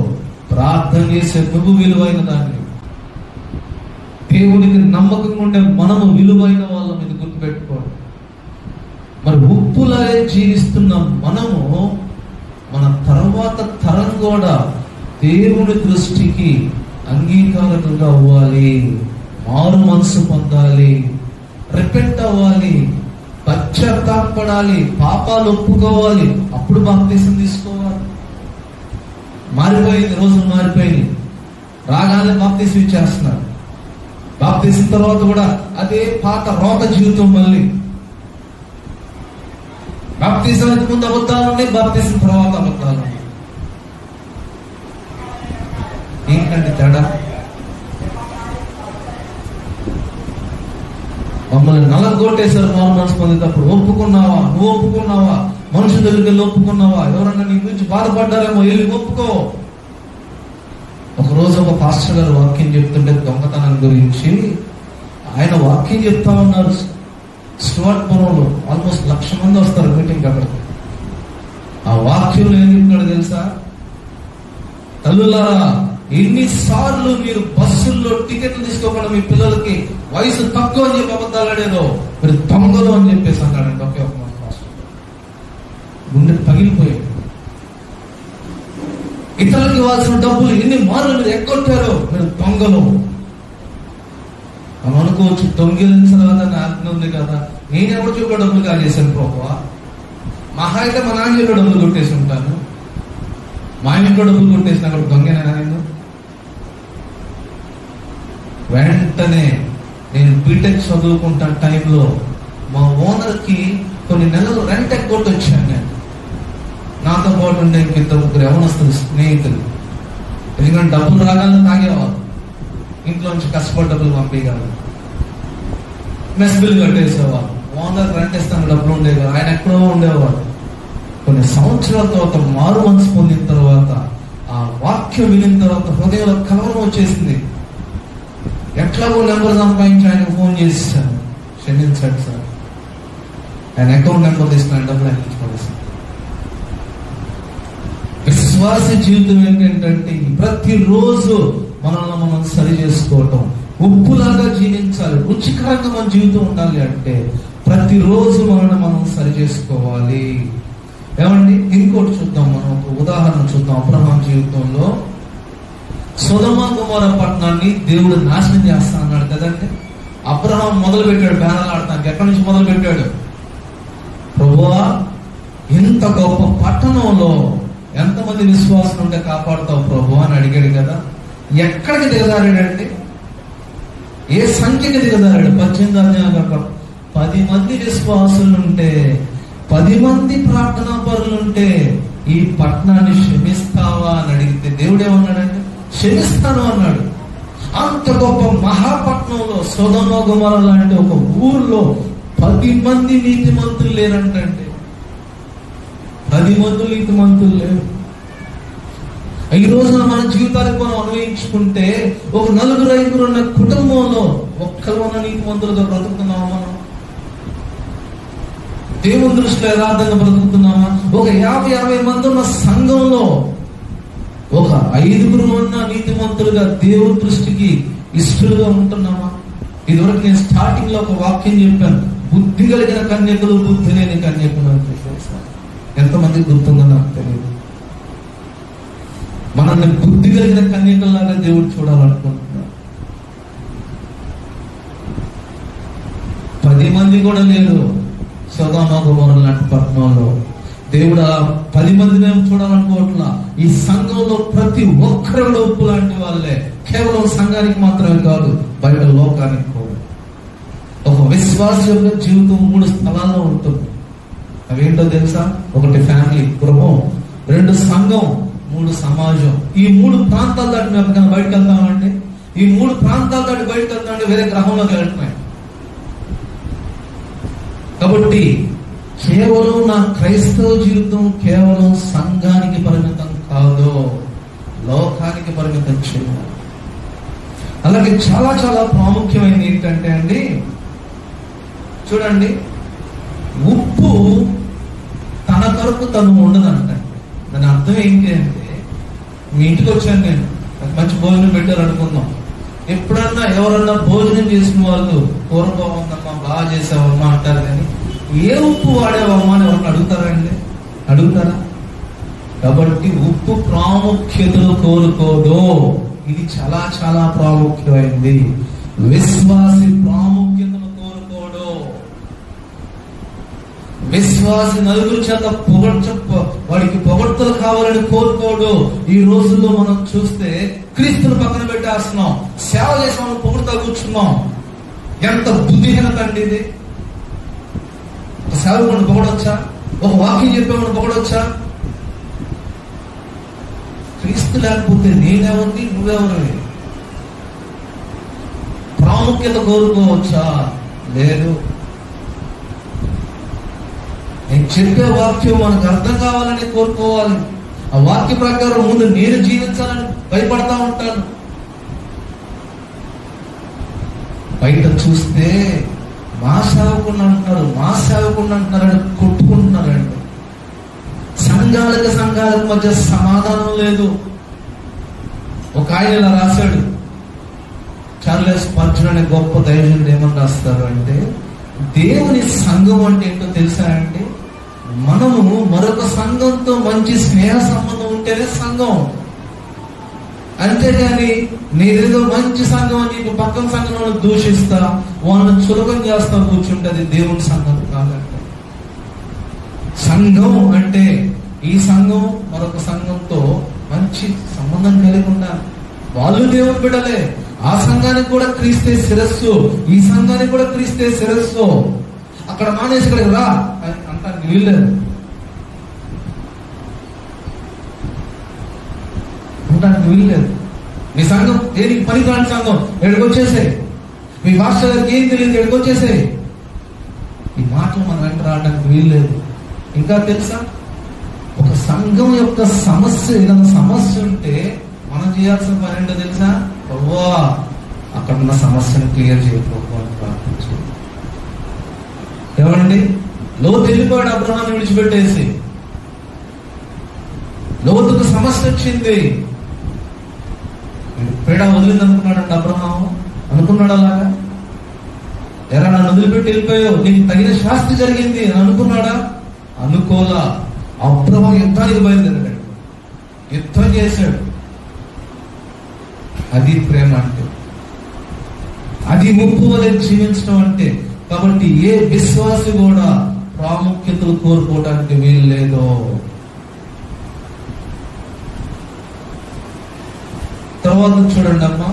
ప్రార్థన చేసే నువ్వు విలువైన దాన్ని. దేవునికి నమ్మకంగా ఉండే మనము విలువైన వాళ్ళం, ఇది గుర్తుపెట్టుకోండి. మరి ఉప్పులాగే జీవిస్తున్న మనము మన తర్వాత తరం కూడా దేవుని దృష్టికి అంగీకారకులుగా అవ్వాలి, మారు మనసు పొందాలి, రిపెంట్ అవ్వాలి, పశ్చాత్తాపడాలి, పాపాలు ఒప్పుకోవాలి, అప్పుడు బాప్తీసం తీసుకోవాలి. మారిపోయింది, రోజులు మారిపోయింది. రాగానే బాప్తీసం ఇచ్చేస్తున్నారు. బాప్తీసం తర్వాత కూడా అదే పాత రోత జీవితం. మళ్ళీ బాప్తీసానికి ముందు అబద్ధాలు ఉన్నాయి, బాప్తీసం తర్వాత అబద్ధాలు ఉన్నాయి. ఏంటంటే తేడా? మమ్మల్ని నలగొట్టేశారు మారు మనసు పొందేటప్పుడు. ఒప్పుకున్నావా? నువ్వు ఒప్పుకున్నావా? మనుషుల దగ్గరికి వెళ్ళి ఒప్పుకున్నావా? ఎవరన్నా నీ గురించి బాధపడ్డారేమో, వెళ్ళి ఒప్పుకో. ఒకరోజు ఒక పాస్టర్ గారు వాక్యం చెప్తుంటే దొంగతనం గురించి ఆయన వాక్యం చెప్తా ఉన్నారు. స్టువర్ట్పురంలో ఆల్మోస్ట్ 1,00,000 మంది వస్తారు మీటింగ్ అక్కడికి. ఆ వాక్యంలో ఏం చెప్తున్నాడు తెలుసా? తల్లులారా, ఎన్నిసార్లు మీరు బస్సుల్లో టికెట్లు తీసుకోకుండా మీ పిల్లలకి వయసు తక్కువ అని చెప్పి అబద్ధాలు ఆడేదో, మీరు దొంగలు అని చెప్పేసి అన్నాడండి ఒకే ఒక పాస్టర్. గుండె పగిలిపోయాడు. ఇతరులకు ఇవ్వాల్సిన డబ్బులు ఎన్ని మార్లు మీరు ఎక్కొట్టారో, మీరు దొంగలు. మనం అనుకోవచ్చు, దొంగిలించరాదని ఆజ్ఞ ఉంది కదా, నేనెవరు చూప డబ్బులు కాజేశాను ప్రభువా? మహా అయితే మా నాన్న చెప్పే డబ్బులు కొట్టేసి ఉంటాను, మా ఇంట్లో డబ్బులు కొట్టేసిన అక్కడ దొంగేనా నేను? వెంటనే నేను బీటెక్ చదువుకుంటా టైంలో మా ఓనర్కి కొన్ని నెలలు రెంట్ ఎక్కొట్టి వచ్చాను. నేను నాతో పాటు ఉండే ఇద్దరు ముగ్గురు యవనస్తులు స్నేహితులు. ఎందుకంటే డబ్బులు రాగానే తాగేవాళ్ళు, ఇంట్లో నుంచి కష్టపడి డబ్బులు పంపేయగలరు, మెస్ బిల్ కట్టేసేవాళ్ళు. ఓనర్ రెంట్ ఇస్తాను డబ్బులు ఉండేవి, ఆయన ఎక్కడో ఉండేవాడు. కొన్ని సంవత్సరాల తర్వాత మారు మనసు పొందిన తర్వాత, ఆ వాక్యం వినిన తర్వాత హృదయంలో కలవరం వచ్చేసింది. ఎట్లాగో నెంబర్ సంపాదించి ఆయనకు ఫోన్ చేసేసాను, క్షమించండి సార్, ఆయన అకౌంట్ నెంబర్ తీసుకుని డబ్బులు ఆయన ఇచ్చుకోవాలి. విశ్వాస జీవితం ఏంటంటే ప్రతిరోజు మనల్ని మనం సరి చేసుకోవటం, ఉప్పులాగా జీవించాలి. రుచికరంగా మన జీవితం ఉండాలి అంటే ప్రతిరోజు మనల్ని మనం సరి చేసుకోవాలి. ఏమండి, ఇంకోటి చూద్దాం. మనం ఒక ఉదాహరణ చూద్దాం. అబ్రహాం జీవితంలో సొదొమ గొమొర్రా పట్టణాన్ని దేవుడు నాశనం చేస్తా అన్నాడు కదండి. అబ్రహాం మొదలు పెట్టాడు బ్యానర్లు ఆడటానికి. ఎక్కడి నుంచి మొదలు పెట్టాడు? ప్రభువా, ఇంత గొప్ప పట్టణంలో ఎంతమంది విశ్వాసం ఉంటే కాపాడుతావు ప్రభు అని అడిగాడు కదా. ఎక్కడికి దిగజారాడండి? ఏ సంఖ్యకి దిగజారాడు? 18వ అధ్యాయం 10 మంది విశ్వాసులుంటే, 10 మంది ప్రార్థనా పరులుంటే ఈ పట్టణాన్ని క్షమిస్తావా అని అడిగితే దేవుడు ఏమన్నాడంటే క్షమిస్తాను అన్నాడు. అంత గొప్ప మహాపట్నంలో సొదొమ గొమొర్రా లాంటి ఒక ఊర్లో 10 మంది నీతిమంతులు లేరంటే, 10 మంది నీతిమంతులు లేరు. ఈ రోజున మన జీవితాలకు మనం అన్వయించుకుంటే ఒక 4-5 ఉన్న కుటుంబంలో ఒక్కరు ఉన్న నీతిమంతులుగా బ్రతుకుతున్నామా? మనం దేవుని దృష్టిలో యథార్థంగా బ్రతుకుతున్నామా? ఒక 50-60 మంది ఉన్న సంఘంలో ఒక 5 ఉన్న నీతిమంతులుగా దేవుని దృష్టికి ఇష్టలుగా ఉంటున్నామా? ఇదివరకు నేను స్టార్టింగ్ లో ఒక వాక్యం చెప్పాను, బుద్ధి కలిగిన కన్యకలు, బుద్ధి లేని కన్యకలు అని చెప్పేసి. ఎంతమందికి గుర్తుందో నాకు తెలియదు. మనల్ని బుద్ధి కలిగిన కన్యకల్లాగా దేవుడు చూడాలనుకుంటున్నాడు. 10 మంది కూడా లేరు సొదొమ గొమొర్రా లాంటి పట్టణంలో. దేవుడు అలా 10 మంది మేము చూడాలనుకోవట్లా. ఈ సంఘంలో ప్రతి ఒక్కరు ఉప్పు లాంటి వాళ్ళే. కేవలం సంఘానికి మాత్రమే కాదు, బయట లోకానికి కూడా. ఒక విశ్వాస యొక్క జీవితం 3 స్థలాల్లో ఉంటుంది. అవేంటో తెలుసా? 1 ఫ్యామిలీ, గృహం, 2 సంఘం, 3 సమాజం. ఈ 3 ప్రాంతాల దాటి మేము ఎక్కడికైనా బయటకు వెళ్తామంటే, ఈ 3 ప్రాంతాల దాటి బయటకు వెళ్తామంటే వేరే గ్రహంలోకి వెళ్తున్నాయి. కాబట్టి కేవలం నా క్రైస్తవ జీవితం కేవలం సంఘానికి పరిమితం కాదు, లోకానికి పరిమితం చేయాలి. అలాగే చాలా చాలా ప్రాముఖ్యమైనది ఏంటంటే అండి, చూడండి, ఉప్పు తన కొరకు తను ఉండదంట. దాని అర్థం ఏంటి అంటే, మీ ఇంటికి వచ్చాను నేను, మంచి భోజనం పెట్టారు అనుకుందాం, ఎప్పుడన్నా ఎవరన్నా భోజనం చేసిన వాళ్ళు కూర బాగుందమ్మా, బాగా చేసావమ్మా అంటారు, కానీ ఏ ఉప్పు వాడేవమ్మా అని ఎవరన్నా అడుగుతారండి? అడుగుతారా? కాబట్టి ఉప్పు ప్రాముఖ్యతలు కోరుకోదు. ఇది చాలా చాలా ప్రాముఖ్యమైంది. విశ్వాసి ప్రాముఖ్యతను కోరుకోడు. విశ్వాసి నలుగురు చేత వాడికి పొగడ్తలు కావాలని కోరుకోడు. ఈ రోజుల్లో మనం చూస్తే క్రీస్తుని పక్కన పెట్టేస్తున్నాం, సేవ చేసామని పొగడుతా కూర్చున్నాం. ఎంత బుద్ధిహీనత అండి ఇది! ఒక సేవకుడిని పొగడొచ్చా? ఒక వాక్యం చెప్పేవాడిని పొగడొచ్చా? క్రీస్తు లేకపోతే నేనెవరిని, నువ్వెవరిని? ప్రాముఖ్యత కోరుకోవచ్చా? లేదు. నేను చెప్పే వాక్యం మనకు అర్థం కావాలని కోరుకోవాలి. ఆ వాక్య ప్రకారం ముందు నేను జీవించాలని భయపడతా ఉంటాను. బయట చూస్తే మా సేవకుండా అంటున్నారు, మా సేవకుండా అంటున్నారని కొట్టుకుంటున్నారండి. సంఘాలకు మధ్య సమాధానం లేదు. ఒక ఆయన ఇలా రాశాడు, చార్లెస్ స్పర్జన్ అనే గొప్ప దైవజనుడు ఏమని రాస్తారు అంటే, దేవుని సంఘం అంటే ఏంటో తెలుసా అంటే, మనము మరొక సంఘంతో మంచి స్నేహ సంబంధం ఉంటేనే సంఘం. అంతేగాని నేనేదో మంచి సంఘం అని నీకు పక్కన సంఘంలో దూషిస్తా, వాళ్ళని చులకం చేస్తా కూర్చుంటే అది దేవుని సంఘం కాదంటే. సంఘం అంటే ఈ సంఘం మరొక సంఘంతో మంచి సంబంధం కలిగి ఉండాలి. వాళ్ళు దేవుని బిడ్డలే, ఆ సంఘానికి కూడా క్రీస్తే శిరస్సు, ఈ సంఘానికి కూడా క్రీస్తే శిరస్సు. అక్కడ మానేసి ఇక్కడికి రా అంటానికి వీల్లేదు, ఉండడానికి వీల్లేదు. మీ సంఘం దేనికి పనికిరాని సంఘం, ఎక్కడికొచ్చేసే. మీ భాష ఏం తెలియదు, ఎక్కడికొచ్చేసే. ఈ మాటలు మన వెంట రావడానికి వీల్లేదు. ఇంకా తెలుసా, ఒక సంఘం యొక్క సమస్య, ఏదైనా సమస్య ఉంటే మనం చేయాల్సిన పని ఏంటో తెలుసా? అవ్వా అక్కడ ఉన్న సమస్యను క్లియర్ చేయకపోతే ప్రార్థించు. ఏమండి, లోతు వెళ్ళిపోయాడు అబ్రహాన్ని విడిచిపెట్టేసి. లోతుకు సమస్య వచ్చింది, పేడ వదిలింది అనుకున్నాడంట అబ్రహాం. అనుకున్నాడు అలాగా? ఎరా నన్ను వదిలిపెట్టి వెళ్ళిపోయావు, నీకు తగిన శాస్తి జరిగింది అని అనుకున్నాడా? అనుకోలా. అబ్రహాం యుద్ధానికి బయలుదేరాడు, యుద్ధం చేశాడు. అది ప్రేమ అంటే, అది ముప్పు వలె జీవించడం అంటే. కాబట్టి ఏ విశ్వాసి కూడా ప్రాముఖ్యతలు కోరుకోవడానికి వీలు లేదు. తర్వాత చూడండి అమ్మా,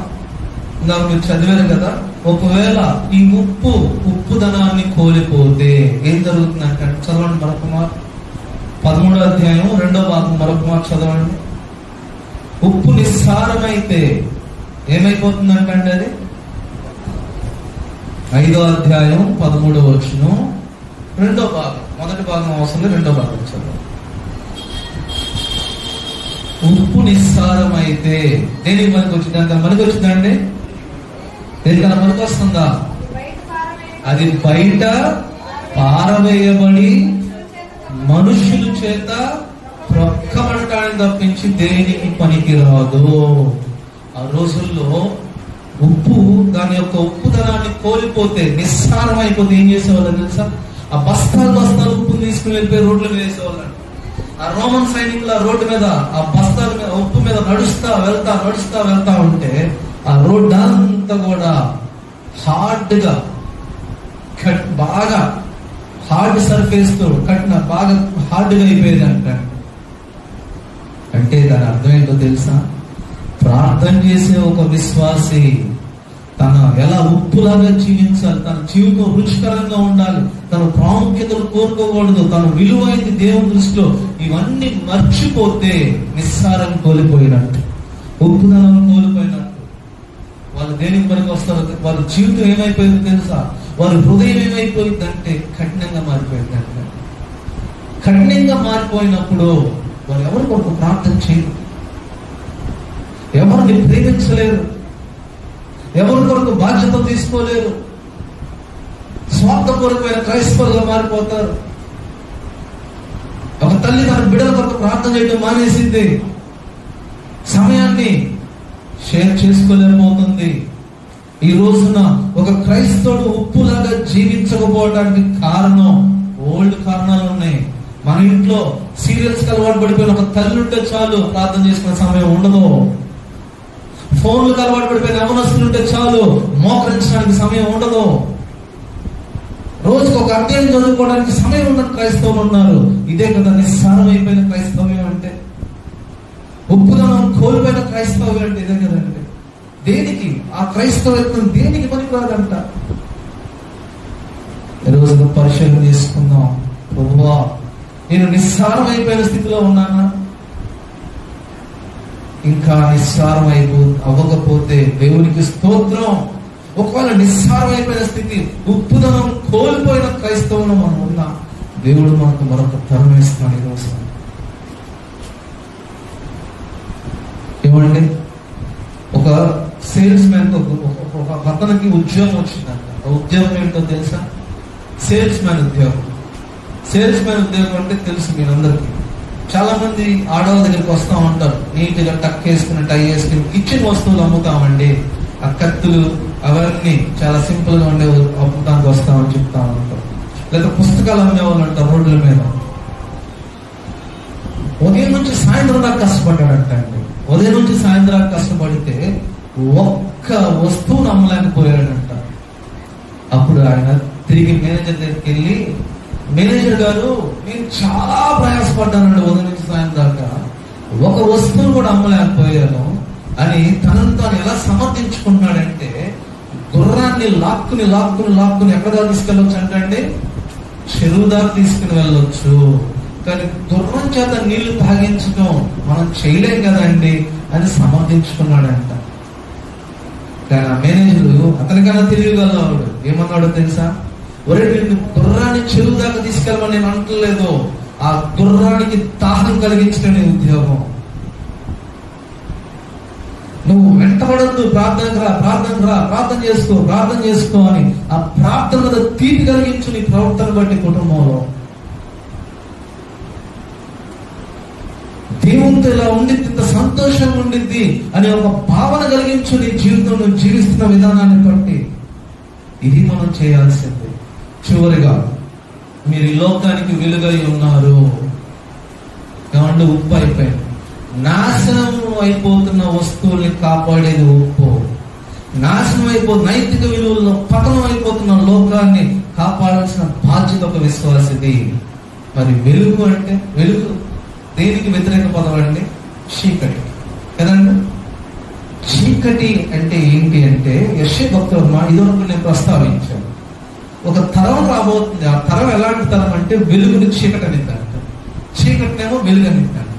నాకు మీరు చదివారు కదా, ఒకవేళ ఈ ఉప్పుదనాన్ని కోల్పోతే ఏం జరుగుతుందంటే, చదవండి మరొక మాట, 13వ అధ్యాయం 2వ భాగం మరొక మాట చదవండి. ఉప్పు నిస్సారమైతే ఏమైపోతుందంటే అది 5వ అధ్యాయం 13వ వచనం 2వ భాగం, మొదటి భాగం అవసరం, 2వ భాగం చదవండి. ఉప్పు నిస్సారమైతే దేనికి మనకు వచ్చింది? అంత మనకు వచ్చిందండి? దేనికన్నా మనకు వస్తుందా? అది బయట పారవేయబడి మనుషుల చేత ప్రొక్కబడటానికి తప్పించి దేనికి పనికి రాదు. ఆ రోజుల్లో ఉప్పు దాని యొక్క ఉప్పుదనాన్ని కోల్పోతే, నిస్సారం అయిపోతే ఏం చేసేవాళ్ళని తెలుసా? ఆ బస్తాలు ఉప్పును తీసుకుని వెళ్ళిపోయి రోడ్ల మీద వేసేవాళ్ళండి. ఆ రోమన్ సైనికులు ఆ రోడ్డు మీద ఆ బస్తాల మీద ఉప్పు మీద నడుస్తా వెళ్తా ఉంటే ఆ రోడ్డు అంతా కూడా హార్డ్ గా బాగా హార్డ్ సర్ఫేస్ తో కట్టిన, బాగా హార్డ్ గా అయిపోయేది అంటే దాని అర్థం ఏంటో తెలుసా? ప్రార్థన చేసే ఒక విశ్వాసి తన ఎలా ఉప్పులాగా జీవించాలి, తన జీవితం రుచికరంగా ఉండాలి, తన ప్రాముఖ్యతలు కోరుకోకూడదు, తన విలువైంది దేవుని దృష్టిలో, ఇవన్నీ మర్చిపోతే నిస్సారం కోల్పోయినట్టు, ఉప్పుదనం కోల్పోయినట్టు. వాళ్ళు దేనికి పనికి వస్తారో, వాళ్ళ జీవితం ఏమైపోయిందో తెలుసా? వారి హృదయం ఏమైపోయిందంటే కఠినంగా మారిపోయిందంటే. కఠినంగా మారిపోయినప్పుడు వారు ఎవరి కొరకు ప్రార్థన చేయరు, ఎవరిని ప్రేమించలేరు, ఎవరి కొరకు బాధ్యతలు తీసుకోలేరు, స్వార్థపూర్వకమైన క్రైస్తవులుగా మారిపోతారు. ఒక తల్లి తన బిడ్డల కొరకు ప్రార్థన చేయడం మానేసింది, సమయాన్ని షేర్ చేసుకోలేకపోతుంది, ఈ రోజున ఒక క్రైస్తవుడు ఉప్పులాగా జీవించకపోవడానికి కారణం ఓల్డ్ కారణాలు ఉన్నాయి. మన ఇంట్లో సీరియల్స్ అలవాటు పడిపోయిన ఒక తల్లి ఉంటే చాలు ప్రార్థన చేసుకునే సమయం ఉండదు. ఫోన్లకు అలవాటు పడిపోయిన యవనస్తులు ఉంటే చాలు మోకరించడానికి సమయం ఉండదు. రోజుకు ఒక అధ్యాయం చదువుకోవడానికి సమయం ఉన్న క్రైస్తవులు ఉన్నారు. ఇదే కదా నిస్సారమైపోయిన క్రైస్తవ్యం అంటే, ఉప్పుదనం కోల్పోయిన క్రైస్తవ్యం అంటే ఇదే కదండి. దేనికి ఆ క్రైస్తవ్యం దేనికి పనికిరాదంట. ఈరోజు పరిశీలన చేసుకుందాం. ప్రభువా, నేను నిస్సారమైపోయిన స్థితిలో ఉన్నానా? ఇంకా నిస్సారం అవ్వకపోతే దేవునికి స్తోత్రం. ఒకవేళ నిస్సారమైపోయిన స్థితి, ఉప్పుదనం కోల్పోయిన క్రైస్తవులు మనం ఉన్నా, దేవుడు మనకు మరొక తరం ఇస్తాడు. ఈరోజు ఏమండి, ఒక సేల్స్ మ్యాన్ ఒక అతనికి ఉద్యోగం వచ్చిందంట. ఉద్యోగం ఏంటో తెలుసా? సేల్స్ మ్యాన్ ఉద్యోగం. సేల్స్ మ్యాన్ ఉద్యోగం అంటే తెలుసు మీరందరికీ. చాలా మంది ఆడవాళ్ళ దగ్గరికి వస్తా ఉంటారు, నీట్ గా టక్ వేసుకుని టై వేసుకుని కిచెన్ వస్తువులు అమ్ముతామండి, ఆ కత్తులు అవన్నీ చాలా సింపుల్ గా ఉండే అమ్ముతానికి వస్తామని చెప్తా ఉంటారు. లేదా పుస్తకాలు అమ్మేవాళ్ళు అంటారు రోడ్ల మీద. ఉదయం నుంచి సాయంత్రం దాకా కష్టపడ్డాడంట అండి. ఉదయం నుంచి సాయంత్రం కష్టపడితే ఒక్క వస్తువును అమ్మలేకపోయాడంట. అప్పుడు ఆయన తిరిగి మేనేజర్ దగ్గరికి వెళ్ళి, మేనేజర్ గారు, నేను చాలా ప్రయాసపడ్డానండి ఉదయం నుంచి సాయంత్రం దాకా, ఒక వస్తువును కూడా అమ్మలేకపోయాను అని తనను తాను ఎలా సమర్థించుకున్నాడంటే, గుర్రాన్ని లాక్కుని లాక్కుని లాక్కుని ఎక్కడ తీసుకెళ్ళొచ్చు అంటే చెరువు దాకా తీసుకుని వెళ్ళొచ్చు, కానీ గుర్రం చేత నీళ్లు తాగించడం మనం చేయలేం కదండి అని సమర్థించుకున్నాడంట. కానీ ఆ మేనేజరు అతనికన్నా తెలియగలవాడు ఏమన్నాడో తెలుసా? ఒరే, నేను గుర్రాన్ని చెరువు దాకా తీసుకెళ్ళమని నేను అంటలేదు, ఆ గుర్రానికి దాహం కలిగించడం నీ ఉద్యోగం. నువ్వు వెంటబడద్దు, ప్రార్థనకు రా, ప్రార్థనకు రా, ప్రార్థన చేసుకో అని ఆ ప్రార్థన మీద తీపి కలిగించు నీ ప్రవర్తన బట్టి కుటుంబంలో. దేవునితో ఇలా ఉండిద్ది, ఇంత సంతోషంగా ఉండిద్ది అని ఒక భావన కలిగించు నీ జీవితంలో జీవిస్తున్న విధానాన్ని బట్టి. ఇది మనం చేయాల్సింది. చివరిగా, మీరు ఈ లోకానికి వెలుగై ఉన్నారు. ఏమంటే ఉప్పు అయిపోయింది. నాశనం అయిపోతున్న వస్తువుల్ని కాపాడేది ఉప్పు. నాశనం నైతిక విలువల్లో పతనం అయిపోతున్న లోకాన్ని కాపాడాల్సిన బాధ్యత ఒక విశ్వాసిది. మరి వెలుగు అంటే, వెలుగు దేనికి వ్యతిరేక పదం అండి? చీకటి కదండి. చీకటి అంటే ఏంటి అంటే, యెషయా భక్తుడు ఇదివరకు నేను ప్రస్తావించాను, ఒక తరం రాబోతుంది. ఆ తరం ఎలాంటి తరం అంటే వెలుగుని చీకటి అనిద్దంట, చీకటినేమో వెలుగు అనిద్దంట,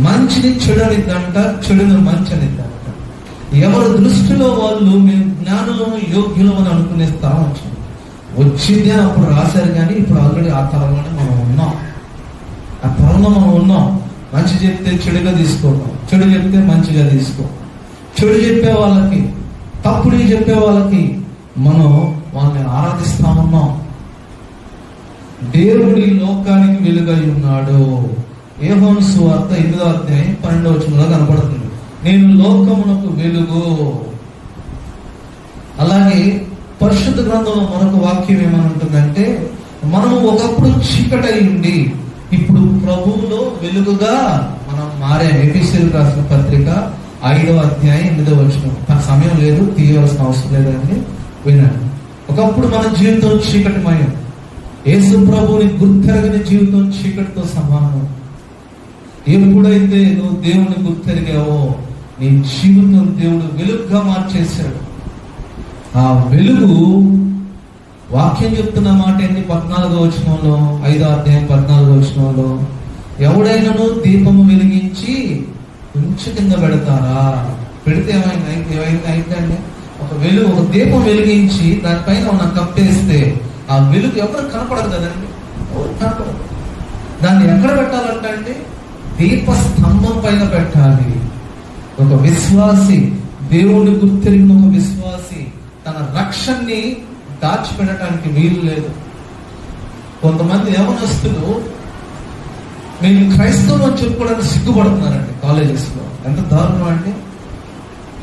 మంచిని చెడు అనిద్దంట, చెడుని మంచి అనిద్దంట. ఎవరి దృష్టిలో వాళ్ళు మేము జ్ఞానులము యోగ్యులం అని అనుకునే తరం వచ్చింది అని అప్పుడు రాశారు. కానీ ఇప్పుడు ఆల్రెడీ ఆ తరంలోనే మనం ఉన్నాం. ఆ తరంలో మనం ఉన్నాం. మంచి చెప్తే చెడుగా తీసుకోవడం, చెడు చెప్తే మంచిగా తీసుకో, చెడు చెప్పే వాళ్ళకి, తప్పుడు చెప్పే వాళ్ళకి మనం వాళ్ళని ఆరాధిస్తా ఉన్నాం. దేవుడి లోకానికి వెలుగై ఉన్నాడు. యోహాను సువార్త 8వ అధ్యాయం 12వ వచనంలో కనపడుతుంది, నేను లోకమునకు వెలుగు. అలాగే పరిశుద్ధ గ్రంథంలో మరొక వాక్యం ఏమనుంటుందంటే, మనము ఒకప్పుడు చీకటై ఉండి ఇప్పుడు ప్రభువులో వెలుగుగా మనం మారాం. ఎఫెసీయులకు రాసిన పత్రిక 5వ అధ్యాయం 8వ వచనం. తన సమయం లేదు, తీయవలసిన అవసరం లేదండి, వినండి. ఒకప్పుడు మన జీవితం చీకటిమయం. యేసు ప్రభువుని గుర్తెరగని జీవితం చీకటితో సమానం. ఎప్పుడైతే నువ్వు దేవుని గుర్తెరిగావో నీ జీవితం దేవుడు వెలుగుగా మార్చేశాడు. ఆ వెలుగు వాక్యం చెప్తున్న మాట ఏంటి? 14వ వచనంలో, 5వ అధ్యాయం 14వ వచనంలో, ఎవడైనాను దీపము వెలిగించి కొంచెం కింద పెడతారా? పెడితే ఏమైందండి? ఒక దీపం వెలిగించి దానిపైన ఉన్న కప్పేస్తే ఆ వెలుగు ఎవరు కనపడదు కదండి, ఎవరు కనపడదు. దాన్ని ఎక్కడ పెట్టాలంటే దీప స్తంభం పైన పెట్టాలి. ఒక విశ్వాసి, దేవుని గుర్తెరిగిన ఒక విశ్వాసి తన రక్షణని దాచిపెట్టడానికి వీలు లేదు. కొంతమంది యవనస్తులు మేము క్రైస్తవులు అని చెప్పుకోవడానికి సిగ్గుపడుతున్నారండి కాలేజెస్ లో. ఎంత దారుణం అండి!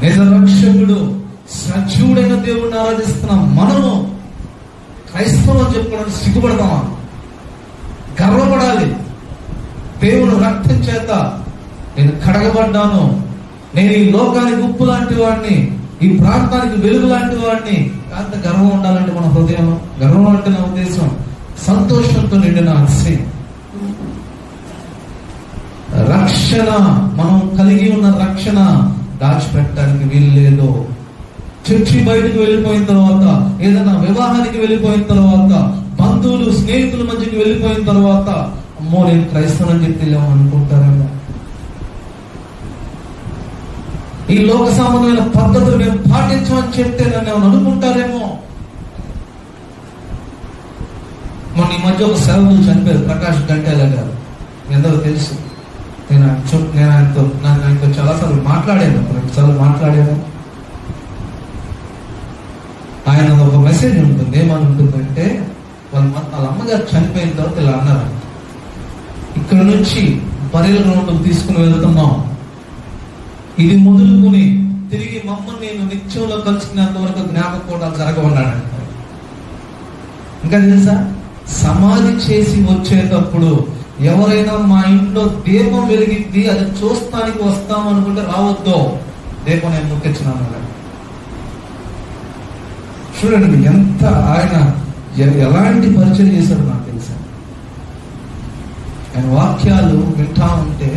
నిజ రక్షకుడు సజీవుడైన దేవుడిని ఆరాధిస్తున్నాం. మనము క్రైస్తవం అని చెప్పుకోవడానికి సిగ్గుపడతామా? గర్వపడాలి. దేవుని రక్తం చేత నేను కడగబడ్డాను, నేను ఈ లోకానికి ఉప్పు లాంటి వాడిని, ఈ ప్రాంతానికి వెలుగు లాంటి వాడిని. అంత గర్వం ఉండాలంటే మన హృదయం. గర్వం అంటే నా ఉద్దేశం సంతోషంతో నిండిన ఆశయం. రక్షణ, మనం కలిగి ఉన్న రక్షణ దాచిపెట్టడానికి వీలు లేదు. చర్చి బయటకు వెళ్ళిపోయిన తర్వాత, ఏదైనా వివాహానికి వెళ్ళిపోయిన తర్వాత, బంధువులు స్నేహితుల మధ్యకి వెళ్ళిపోయిన తర్వాత, అమ్మో నేను క్రైస్తవం అని చెప్పి వెళ్ళాము అనుకుంటారేమో. ఈ లోక సంబంధమైన పద్ధతులు మేము పాటించమని చెప్తే నన్ను ఏమైనా అనుకుంటారేమో. మొన్న ఈ మధ్య ఒక సేవకులు చనిపోయారు, ప్రకాష్ గంటేల గారు. మీ అందరూ తెలుసు. నేను ఆయనతో చాలాసార్లు మాట్లాడాను, 2 సార్లు మాట్లాడాను. ఆయన ఒక మెసేజ్ ఉంటుంది. ఏమని ఉంటుందంటే, వాళ్ళ అమ్మగారు చనిపోయిన తర్వాత ఇలా అన్నారు, ఇక్కడ నుంచి బరియల్ గ్రౌండ్ తీసుకుని వెళ్తున్నాం, ఇది మొదలుకుని తిరిగి మమ్మల్ని నేను నిత్యంలో కలుసుకునేంత వరకు జ్ఞాపకం జరగమన్నాడు. ఇంకా తెలుసా, సమాధి చేసి వచ్చేటప్పుడు ఎవరైనా మా ఇంట్లో దీపం వెలిగింది అది చూస్తానికి వస్తాం అనుకుంటే రావద్దు, దీపం నేను ముట్టించినాను. చూడండి ఎంత ఆయన ఎలాంటి పరిచయం చేశాడు నాకు తెలుసా. ఆయన వాక్యాలు వింటా ఉంటే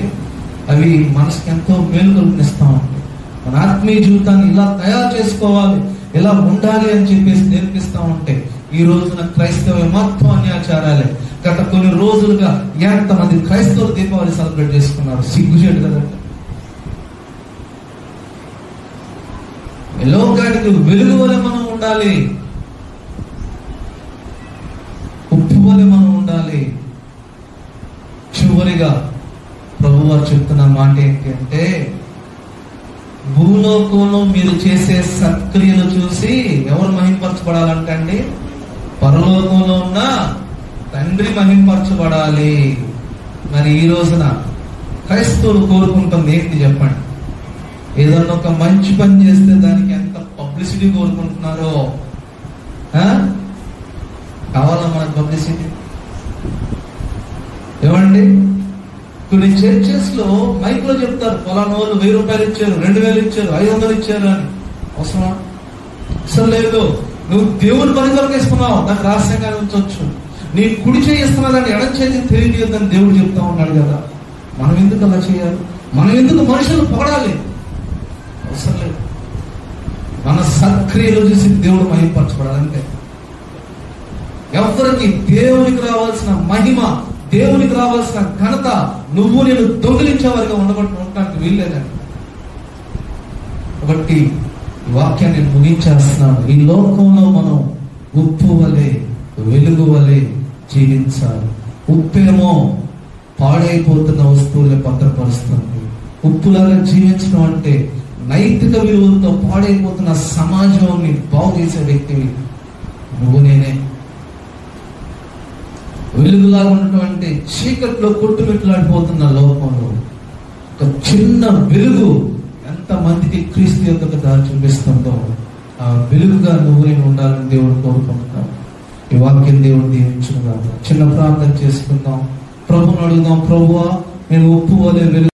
అవి మనసుకి ఎంతో మేలు కల్పిస్తా ఉంటాయి. మన ఆత్మీయ జీవితాన్ని ఇలా తయారు చేసుకోవాలి, ఇలా ఉండాలి అని చెప్పేసి నేర్పిస్తా ఉంటే, ఈ రోజున క్రైస్తవ మొత్తం అన్యాచారాలే. గత కొన్ని రోజులుగా ఎంతమంది క్రైస్తవులు దీపావళి సెలబ్రేట్ చేసుకున్నారు, సిగ్గుచేటు కదండి. లోకానికి వెలుగు వలె మనం ఉండాలి, ఉప్పు వలె మనం ఉండాలి. చివరిగా ప్రభువారు చెప్తున్న మాట ఏంటి అంటే, భూలోకంలో మీరు చేసే సత్క్రియలు చూసి ఎవరు మహింపరచబడాలంటండి? పరలోకంలో ఉన్న తండ్రి మహింపరచబడాలి. మరి ఈ రోజున క్రైస్తవులు కోరుకుంటుంది ఏంటి చెప్పండి? ఏదన్నా ఒక మంచి పని చేస్తే దానికి ఎంత పబ్లిసిటీ కోరుకుంటున్నారో. కావాలా మనకు పబ్లిసిటీ? ఏమండి, కొన్ని చర్చెస్ లో మైక్ లో చెప్తారు, ఫలానా వాళ్ళు 1000 రూపాయలు ఇచ్చారు, 2000 ఇచ్చారు, 500 ఇచ్చారు అని. అవసరమా? అసలు లేదు. నువ్వు దేవుని పని కొరకు ఇస్తున్నావు, దాన్ని రహస్యంగా ఉంచవచ్చు. నీ కుడి చేయి ఇస్తున్నా దాన్ని ఎడం చేసి తెలియజేద్దని దేవుడు చెప్తా ఉన్నాడు కదా. మనం ఎందుకు అలా చేయాలి? మనం ఎందుకు మనుషులు పొగడాలి? అవసరం లేదు. మన సత్క్రియలు చూసి దేవుడు మహిమపరచబడాలంటే, ఎవరికి దేవునికి రావాల్సిన మహిమ, దేవునికి రావాల్సిన ఘనత నువ్వు నేను దొంగిలించే వారిగా ఉండడానికి వీల్లేదండి. కాబట్టి ఈ వాక్యాన్ని నేను ముగించేస్తున్నాను. ఈ లోకంలో మనం ఉప్పు వలె వెలుగు వలె జీవించాలి. ఉప్పేమో పాడైపోతున్న వస్తువులే భద్రపరుస్తుంది. ఉప్పులాగా జీవించడం అంటే నైతిక విలువలతో పాడైపోతున్న సమాజాన్ని బాగు చేసే వ్యక్తివి నువ్వు నేనే. వెలుగులాగా ఉన్నటువంటి చీకట్లో కొట్టుమిట్లాడిపోతున్న లోకంలో ఒక చిన్న వెలుగు ఎంత మందికి క్రీస్తు యొక్క దారి చూపిస్తుందో, ఆ వెలుగుగా నువ్వు నేను ఉండాలని దేవుడు కోరుకుంటున్నాను. ఈ వాక్యం దేవుడు దీవించును గాక. చిన్న ప్రార్థన చేసుకుందాం, ప్రభువుని అడుగుదాం. ప్రభువా, నేను ఉప్పు వలె వెలుగు